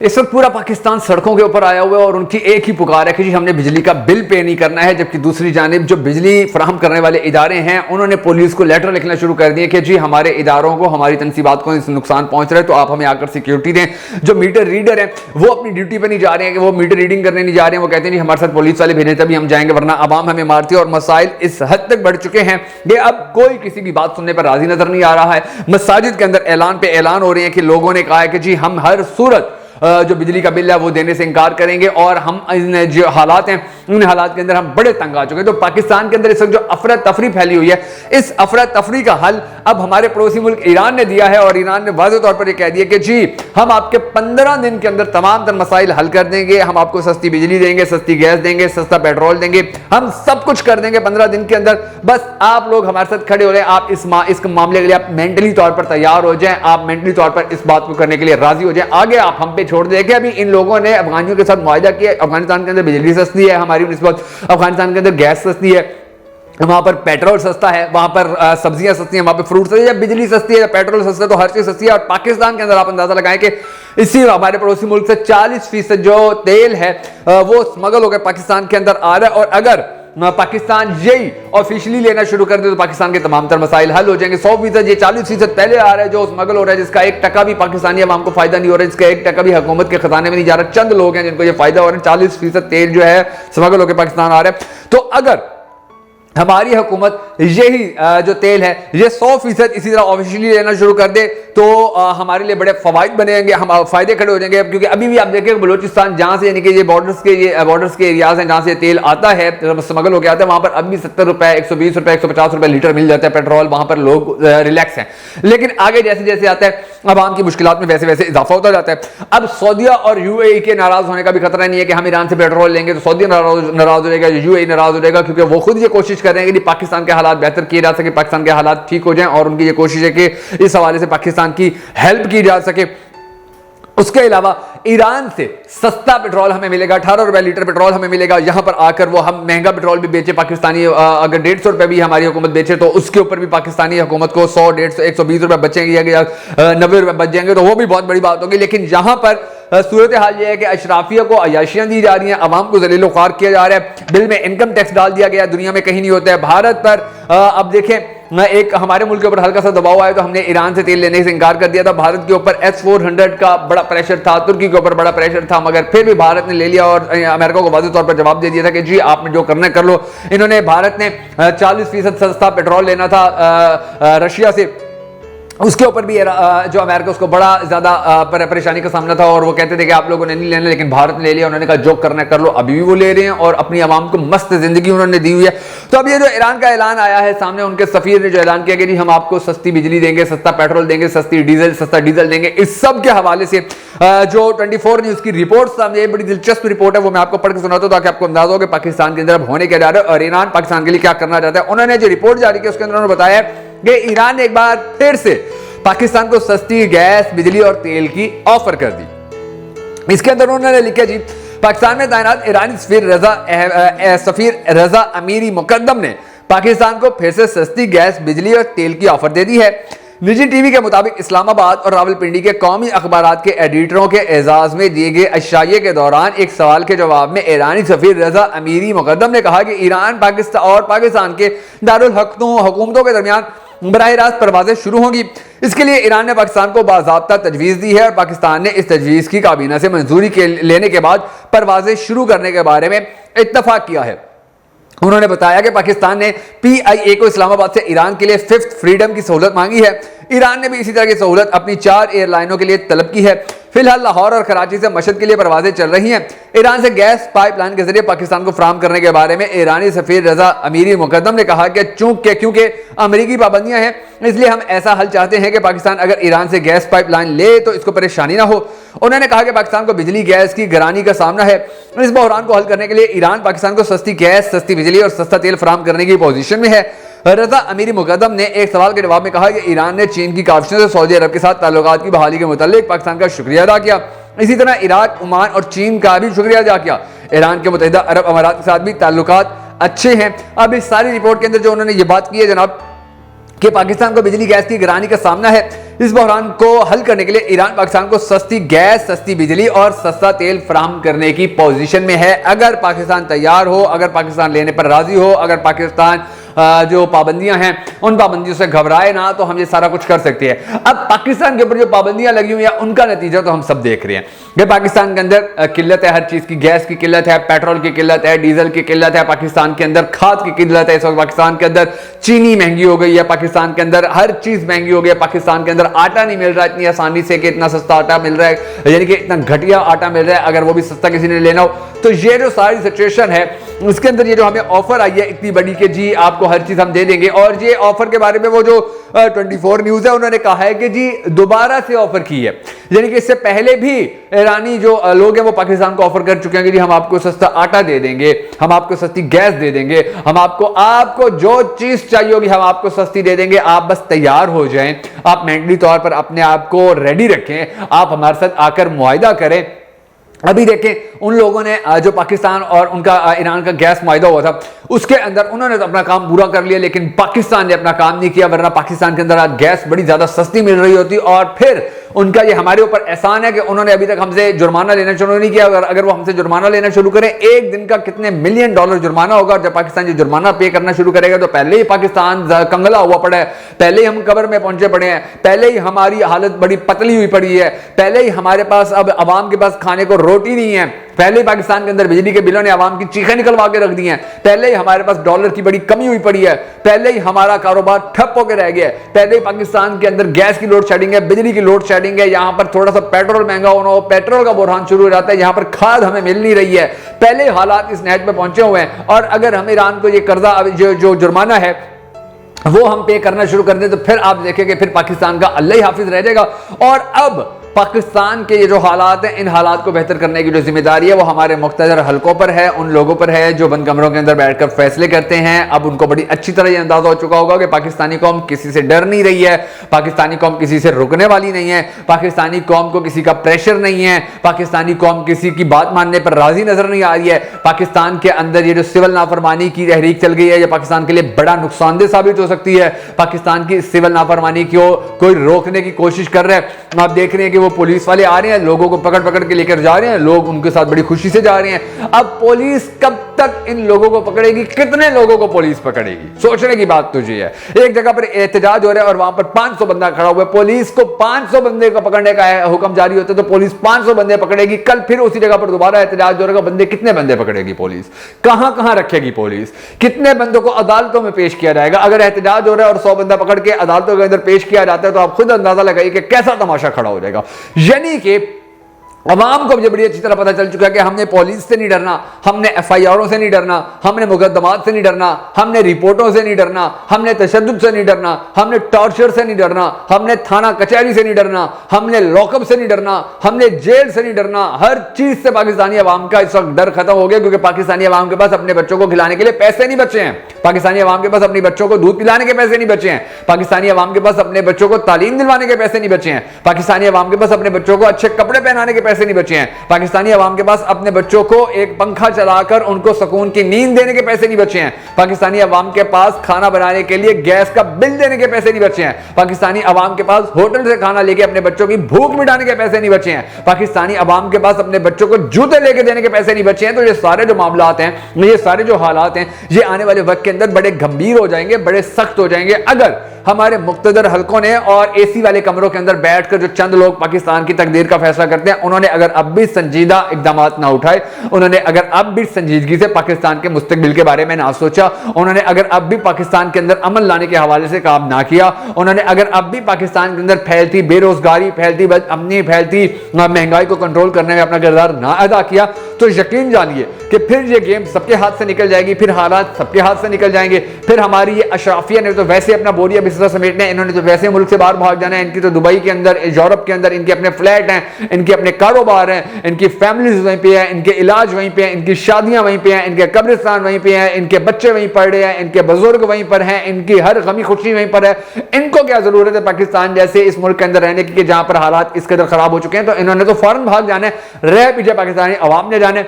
इस वक्त पूरा पाकिस्तान सड़कों के ऊपर आया हुआ है और उनकी एक ही पुकार है कि जी हमने बिजली का बिल पे नहीं करना है। जबकि दूसरी जानिब जो बिजली फराहम करने वाले इदारे हैं उन्होंने पुलिस को लेटर लिखना शुरू कर दिए कि जी हमारे इदारों को, हमारी तनसीबात को इस नुकसान पहुंच रहा है तो आप हमें आकर सिक्योरिटी दें। जो मीटर रीडर हैं वो अपनी ड्यूटी पर नहीं जा रहे हैं कि वो मीटर रीडिंग करने नहीं जा रहे हैं। वो कहते हैं जी हमारे साथ पुलिस वाले भेजें तभी हम जाएंगे वरना आवाम हमें मारती है। और मसाइल इस हद तक बढ़ चुके हैं कि अब कोई किसी की बात सुनने पर राजी नजर नहीं आ रहा है। मसाजिद के अंदर ऐलान पे ऐलान हो रहे हैं कि लोगों ने कहा है कि जी हम हर सूरत जो बिजली का बिल है वो देने से इनकार करेंगे और हम इन जो हालात हैं उन हालात के अंदर हम बड़े तंग आ चुके हैं। तो पाकिस्तान के अंदर इस वक्त जो अफरा तफरी फैली हुई है, इस अफरा तफरी का हल अब हमारे पड़ोसी मुल्क ईरान ने दिया है। और ईरान ने वाज़ेह तौर पर यह कह दिया कि जी हम आपके 15 दिन के अंदर तमाम तर मसाइल हल कर देंगे, हम आपको सस्ती बिजली देंगे, सस्ती गैस देंगे, सस्ता पेट्रोल देंगे, हम सब कुछ कर देंगे 15 दिन के अंदर। बस आप लोग हमारे साथ खड़े हो रहे हैं, आप इस मामले के लिए आप मेंटली तौर पर तैयार हो जाएं, आप मेंटली तौर पर इस बात को करने के लिए राजी हो जाएं। आगे आप हम पे छोड़ दें कि अभी इन लोगों ने अफगानियों के साथ मुआहिदा किया, अफगानिस्तान के अंदर बिजली सस्ती है हमारी निस्बत, अफगानिस्तान के अंदर गैस सस्ती है, वहां पर पेट्रोल सस्ता है, वहां पर सब्जियां सस्ती हैं, वहां पर फ्रूट सस्ती है, बिजली सस्ती है, पेट्रोल सस्ता है, तो हर चीज सस्ती है। और पाकिस्तान के अंदर आप अंदाजा लगाएं कि इसी हमारे पड़ोसी मुल्क से 40% जो तेल है वो स्मगल होकर पाकिस्तान के अंदर आ रहा है। और अगर पाकिस्तान यही ऑफिशियली लेना शुरू कर दे तो पाकिस्तान के तमाम तर मसाइल हल हो जाएंगे। 100%, ये 40% पहले आ रहा है जो स्मगल हो रहा है, जिसका 1% भी पाकिस्तानी अवाम को फायदा नहीं हो रहा है, जिसका 1% भी हुकूमत के खजाने में नहीं जा रहा। चंद लोग हैं जिनको ये फायदा हो रहा है। 40% तेल जो है स्मगल होकर पाकिस्तान आ रहा है। तो अगर हमारी हुकूमत यही जो तेल है ये 100% इसी तरह ऑफिशियली लेना शुरू कर दे तो हमारे लिए बड़े फवाइद बनेंगे, हम फायदे खड़े हो जाएंगे। क्योंकि अभी भी आप देखें बलोचिस्तान जहां से यानी कि ये बॉर्डर्स के एरियाज हैं जहां से तेल आता है, स्मगल होकर आता है, वहां पर अब भी 70 रुपए, 120 रुपए, 150 रुपए लीटर मिल जाता है पेट्रोल। वहां पर लोग रिलैक्स हैं। लेकिन आगे जैसे जैसे आता है अवाम की मुश्किलात में वैसे वैसे इजाफा होता जाता है। अब सऊदीया और यूएई के नाराज होने का भी खतरा नहीं है कि हम ईरान से पेट्रोल लेंगे तो सऊदीया नाराज हो जाएगा, यूएई नाराज हो जाएगा, क्योंकि वो खुद ये कोशिश कर रहे हैं कि पाकिस्तान के हालात बेहतर किए जा सके, पाकिस्तान के हालात ठीक हो जाएं। और उनकी ये कोशिश है कि इस हवाले से पाकिस्तान की हेल्प की जा सके। उसके अलावा ईरान से सस्ता पेट्रोल हमें मिलेगा, 18 रुपए लीटर पेट्रोल हमें मिलेगा। यहां पर आकर वो हम महंगा पेट्रोल भी बेचे पाकिस्तानी, अगर 150 रुपए भी हमारी हुकूमत बेचे तो उसके ऊपर भी पाकिस्तानी हुकूमत को 100, 150, 120 रुपए बचेंगे या 90 रुपए बच जाएंगे तो वो भी बहुत बड़ी बात होगी। लेकिन यहां पर सूरत हाल यह है कि अशराफिया को अयाशियां दी जा रही हैं, अवाम को जलीलो ख्वार किया जा रहा है, बिल में इनकम टैक्स डाल दिया गया, दुनिया में कहीं नहीं होता है। भारत पर अब देखें एक हमारे मुल्क के ऊपर हल्का सा दबाव आया तो हमने ईरान से तेल लेने से इनकार कर दिया था। भारत के ऊपर S-400 का बड़ा प्रेशर था, तुर्की के ऊपर बड़ा प्रेशर था, मगर फिर भी भारत ने ले लिया और अमेरिका को वाज़ेह तौर पर जवाब दे दिया था कि जी आपने जो करना कर लो। इन्होंने भारत ने 40% सस्ता पेट्रोल लेना था रशिया से, उसके ऊपर भी जो अमेरिका उसको बड़ा ज्यादा परेशानी का सामना था और वो कहते थे कि आप लोगों ने नहीं लेना, लेकिन भारत ने ले लिया। उन्होंने कहा जो करना कर लो। अभी भी वो ले रहे हैं और अपनी आवाम को मस्त जिंदगी उन्होंने दी हुई है। तो अब ये जो ईरान का ऐलान आया है सामने, उनके सफीर ने जो ऐलान किया कि जी हम आपको सस्ती बिजली देंगे, सस्ता पेट्रोल देंगे, सस्ता डीजल देंगे, इस सब के हवाले से जो 24 न्यूज की रिपोर्ट सामने, बड़ी दिलचस्प रिपोर्ट है, वो मैं आपको पढ़ के सुनाता हूं ताकि आपको अंदाजा हो कि पाकिस्तान के अंदर होने क्या जा रहा है और ईरान पाकिस्तान के लिए क्या करना चाहता है। उन्होंने जो रिपोर्ट जारी की उसके अंदर उन्होंने बताया कि ईरान ने एक बार फिर से पाकिस्तान को सस्ती गैस, बिजली और तेल की ऑफर कर दी। इसके अंदर उन्होंने लिखा जी पाकिस्तान में तैनात ईरानी सफीर रजा अमीरी मुकद्दम ने पाकिस्तान को फिर से सस्ती गैस, बिजली और तेल की ऑफर दे दी है। निजी टीवी के मुताबिक इस्लामाबाद और रावलपिंडी के कौमी अखबारात के एडिटरों के एजाज में दिए गए अशाये के दौरान एक सवाल के जवाब में ईरानी सफीर रजा अमीरी मुकद्दम ने कहा कि ईरान पाकिस्तान के दारुल हुकूमतों के दरमियान बराह रास्त परवाजें शुरू होंगी। इसके लिए ईरान ने पाकिस्तान को बाज़ाब्ता तजवीज़ दी है और पाकिस्तान ने इस तजवीज़ की काबीना से मंजूरी लेने के बाद परवाजें शुरू करने के बारे में इत्तफाक किया है। उन्होंने बताया कि पाकिस्तान ने PIA को इस्लामाबाद से ईरान के लिए 5th फ्रीडम की सहूलत मांगी है। ईरान ने भी इसी तरह की सहूलत अपनी 4 एयरलाइनों के लिए तलब की है। फिलहाल लाहौर और कराची से मशहद के लिए परवाजें चल रही हैं। ईरान से गैस पाइपलाइन के जरिए पाकिस्तान को फराहम करने के बारे में ईरानी सफीर रजा अमीरी मुकद्दम ने कहा कि क्योंकि अमेरिकी पाबंदियां हैं इसलिए हम ऐसा हल चाहते हैं कि पाकिस्तान अगर ईरान से गैस पाइपलाइन ले तो इसको परेशानी ना हो। उन्होंने कहा कि पाकिस्तान को बिजली गैस की गरानी का सामना है। इस बहरान को हल करने के लिए ईरान पाकिस्तान को सस्ती गैस, सस्ती बिजली और सस्ता तेल फराहम करने की पोजीशन में है। रजा अमीरी मुकद्दम ने एक सवाल के जवाब में कहा कि ईरान ने चीन की काविशों से सऊदी अरब के साथ ताल्लुकात की बहाली के मुतालिक पाकिस्तान का शुक्रिया अदा किया। इसी तरह इराक, ओमान और चीन का भी शुक्रिया अदा किया। ईरान के मुत्तहिदा अरब अमारात के साथ भी ताल्लुकात अच्छे हैं। अब इस सारी रिपोर्ट के अंदर जो उन्होंने ये बात की है जनाब, कि पाकिस्तान को बिजली गैस की गिरानी का सामना है। इस बहरान को हल करने के लिए ईरान पाकिस्तान को सस्ती गैस, सस्ती बिजली और सस्ता तेल फराहम करने की पोजीशन में है। अगर पाकिस्तान तैयार हो, अगर पाकिस्तान लेने पर राजी हो, अगर पाकिस्तान जो पाबंदियां हैं उन पाबंदियों से घबराए ना, तो हम ये सारा कुछ कर सकते हैं। अब पाकिस्तान के ऊपर जो पाबंदियां लगी हुई हैं उनका नतीजा तो हम सब देख रहे हैं कि पाकिस्तान के अंदर किल्लत है, हर चीज की, गैस की किल्लत है, पेट्रोल की किल्लत है, डीजल की किल्लत है, पाकिस्तान के अंदर खाद की किल्लत है, इस वक्त पाकिस्तान के अंदर चीनी महंगी हो गई है, पाकिस्तान के अंदर हर चीज महंगी हो गई है, पाकिस्तान के अंदर आटा नहीं मिल रहा इतनी आसानी से कि इतना सस्ता आटा मिल रहा है, यानी कि इतना घटिया आटा मिल रहा है, अगर वो भी सस्ता किसी ने लेना हो। तो ये जो सारी सिचुएशन है उसके अंदर ये जो हमें ऑफर आई है इतनी बड़ी कि जी आपको हर चीज हम दे देंगे, और ये ऑफर के बारे में वो जो 24 न्यूज है उन्होंने कहा है कि जी दोबारा से ऑफर की है, यानी कि इससे पहले भी ईरानी जो लोग हैं वो पाकिस्तान को ऑफर कर चुके हैं कि जी हम आपको सस्ता आटा दे देंगे, हम आपको सस्ती गैस दे देंगे, हम आपको जो चीज चाहिए होगी हम आपको सस्ती दे देंगे, आप बस तैयार हो जाएं, आप मेंटली तौर पर अपने आप को रेडी रखें, आप हमारे साथ आकर मुआहिदा करें। अभी देखें उन लोगों ने जो पाकिस्तान और उनका ईरान का गैस मुआहिदा हुआ था उसके अंदर उन्होंने तो अपना काम पूरा कर लिया, लेकिन पाकिस्तान ने अपना काम नहीं किया, वरना पाकिस्तान के अंदर आज गैस बड़ी ज्यादा सस्ती मिल रही होती। और फिर उनका ये हमारे ऊपर एहसान है कि उन्होंने अभी तक हमसे जुर्माना लेना शुरू नहीं किया। अगर वो हमसे जुर्माना लेना शुरू करें, एक दिन का कितने मिलियन डॉलर जुर्माना होगा, और जब पाकिस्तान ये जुर्माना पे करना शुरू करेगा तो पहले ही पाकिस्तान कंगला हुआ पड़ा है, पहले ही हम कब्र में पहुंचे पड़े हैं, पहले ही हमारी हालत बड़ी पतली हुई पड़ी है, पहले ही हमारे पास अब अवाम के पास खाने को रोटी नहीं है, पहले ही पाकिस्तान के अंदर बिजली के बिलों ने आवाम की चीखें निकलवा के रख दी हैं, पहले ही हमारे पास डॉलर की बड़ी कमी हुई पड़ी है, पहले ही हमारा कारोबार ठप होकर रह गया है, पहले ही पाकिस्तान के अंदर गैस की लोड शेडिंग है, बिजली की लोड शेडिंग है, यहां पर थोड़ा सा पेट्रोल महंगा होना हो, पेट्रोल का बुरहान शुरू हो जाता है, यहां पर खाद हमें मिल नहीं रही है, पहले हालात इस नहज पे पहुंचे हुए हैं। और अगर हम ईरान को ये कर्जा जो जुर्माना है वो हम पे करना शुरू कर दें तो फिर आप देखेंगे फिर पाकिस्तान का अल्लाह ही हाफिज रह जाएगा। और अब पाकिस्तान के ये जो हालात हैं इन हालात को बेहतर करने की जो जिम्मेदारी है वो हमारे मुख्तदर हलकों पर है, उन लोगों पर है जो बंद कमरों के अंदर बैठकर फैसले करते हैं। अब उनको बड़ी अच्छी तरह यह अंदाजा हो चुका होगा कि पाकिस्तानी कौम किसी से डर नहीं रही है, पाकिस्तानी कौम किसी से रुकने वाली नहीं है, पाकिस्तानी कौम को किसी का प्रेशर नहीं है, पाकिस्तानी कौम किसी की बात मानने पर राजी नजर नहीं आ रही है। पाकिस्तान के अंदर ये जो सिविल नाफरमानी की तहरीक चल गई है ये पाकिस्तान के लिए बड़ा नुकसानदेह साबित हो सकती है। पाकिस्तान की सिविल नाफरमानी को कोई रोकने की कोशिश कर रहा है। आप देख रहे हैं कि वो पुलिस वाले आ रहे हैं, लोगों को पकड़ पकड़ के लेकर जा रहे हैं, लोग उनके साथ बड़ी खुशी से जा रहे हैं। अब पुलिस कब तक इन लोगों को पकड़ेगी, कितने लोगों को पुलिस पकड़ेगी, सोचने की बात तो ये है। एक जगह पर एहतजाज हो रहा है और वहां पर 500 बंदा खड़ा हुआ है, पुलिस को 500 बंदे को पकड़ने का हुक्म जारी होता है तो पुलिस 500 बंदे पकड़ेगी। कल फिर उसी जगह पर दोबारा एहतजाज हो रहा है, बंदे कितने बंदे पकड़ेगी पुलिस, कहां कहां रखेगी पुलिस, कितने बंदों को अदालतों में पेश किया जाएगा। अगर एहतजाज हो रहा है और 100 बंदा पकड़ के अदालतों के अंदर पेश किया जाता है तो आप खुद अंदाजा लगाइए कि कैसा तमाशा खड़ा हो जाएगा। यानी कि अवाम को बड़ी अच्छी तरह पता चल चुका है कि हमने पुलिस से नहीं डरना, हमने FIRों से नहीं डरना, हमने मुकदमात से नहीं डरना, हमने रिपोर्टों से नहीं डरना, हमने तशद्दुद से नहीं डरना, हमने टॉर्चर से नहीं डरना, हमने थाना कचहरी से नहीं डरना, हमने लॉकअप से नहीं डरना, हमने जेल से नहीं डरना। हर चीज से पाकिस्तानी अवाम का इस वक्त डर खत्म हो गया क्योंकि पाकिस्तानी अवाम के पास अपने बच्चों को खिलाने के लिए पैसे नहीं बचे हैं, पाकिस्तानी अवाम के पास अपने बच्चों को दूध पिलाने के पैसे नहीं बचे हैं, पाकिस्तानी अवाम के पास अपने बच्चों को तालीम दिलवाने के पैसे नहीं बचे हैं, पाकिस्तानी अवाम के पास अपने बच्चों को अच्छे कपड़े पहनाने के पैसे नहीं बचे हैं, पाकिस्तानी अवाम के पास अपने बच्चों को एक पंखा चलाकर उनको सुकून की नींद देने के पैसे नहीं बचे हैं, पाकिस्तानी अवाम के पास खाना बनाने के लिए गैस का बिल देने के पैसे नहीं बचे हैं, पाकिस्तानी अवाम के पास होटल से खाना लेके अपने बच्चों की भूख मिटाने के पैसे नहीं बचे हैं, पाकिस्तानी अवाम के पास अपने बच्चों को जूते लेके देने के पैसे नहीं बचे हैं। तो ये सारे जो मामलात हैं, ये सारे जो हालात हैं, ये आने वाले वक्त के अंदर बड़े गंभीर हो जाएंगे, बड़े सख्त हो जाएंगे अगर हमारे मुक्तदर हलकों ने और AC वाले कमरों के अंदर बैठकर जो चंद लोग पाकिस्तान की तकदीर का फैसला करते हैं उन्होंने अगर अब भी संजीदा इकदाम ना उठाए, उन्होंने अगर अब भी संजीदगी से पाकिस्तान के मुस्तकबिल के बारे में ना सोचा, उन्होंने अगर अब भी पाकिस्तान के अंदर अमन लाने के हवाले से काम ना किया, उन्होंने अगर अब भी पाकिस्तान के अंदर फैलती बेरोजगारी, फैलती बदअमनी, फैलती महंगाई को कंट्रोल करने में अपना किरदार ना अदा किया तो यकीन जानिए कि फिर ये गेम सबके हाथ से निकल जाएगी, फिर हालात सबके हाथ से निकल जाएंगे। फिर हमारी ये अशराफिया ने तो वैसे अपना बोरिया बिस्तरा समेटना है, इन्होंने तो वैसे मुल्क से बाहर भाग जाना है, इनकी तो दुबई के अंदर, यूरोप के अंदर इनके अपने फ्लैट हैं, इनके अपने कारोबार हैं, इनकी फैमिलीज वहीं पे है, इनके इलाज वहीं पे है, इनकी शादियां वहीं पे हैं, इनके कब्रिस्तान वहीं पे हैं, इनके बच्चे वहीं पढ़ रहे हैं, इनके बुजुर्ग वहीं पर हैं, इनकी हर गमी खुशी वहीं पर है। इनको क्या जरूरत है पाकिस्तान जैसे इस मुल्क के अंदर रहने की कि जहां पर हालात इस कदर खराब हो चुके हैं। तो इन्होंने तो फौरन भाग जाना है, रह पीछे पाकिस्तानी अवाम ने जाने।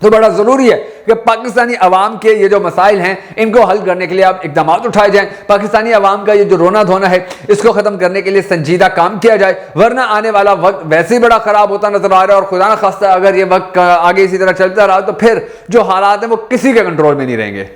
तो बड़ा जरूरी है कि पाकिस्तानी अवाम के ये जो मसाइल हैं इनको हल करने के लिए अब इकदाम उठाए जाएं। पाकिस्तानी अवाम का ये जो रोना धोना है इसको खत्म करने के लिए संजीदा काम किया जाए, वरना आने वाला वक्त वैसे ही बड़ा खराब होता नजर आ रहा है। और खुदा न खास्ता अगर ये वक्त आगे इसी तरह चलता रहा तो फिर जो हालात हैं वो किसी के कंट्रोल में नहीं रहेंगे।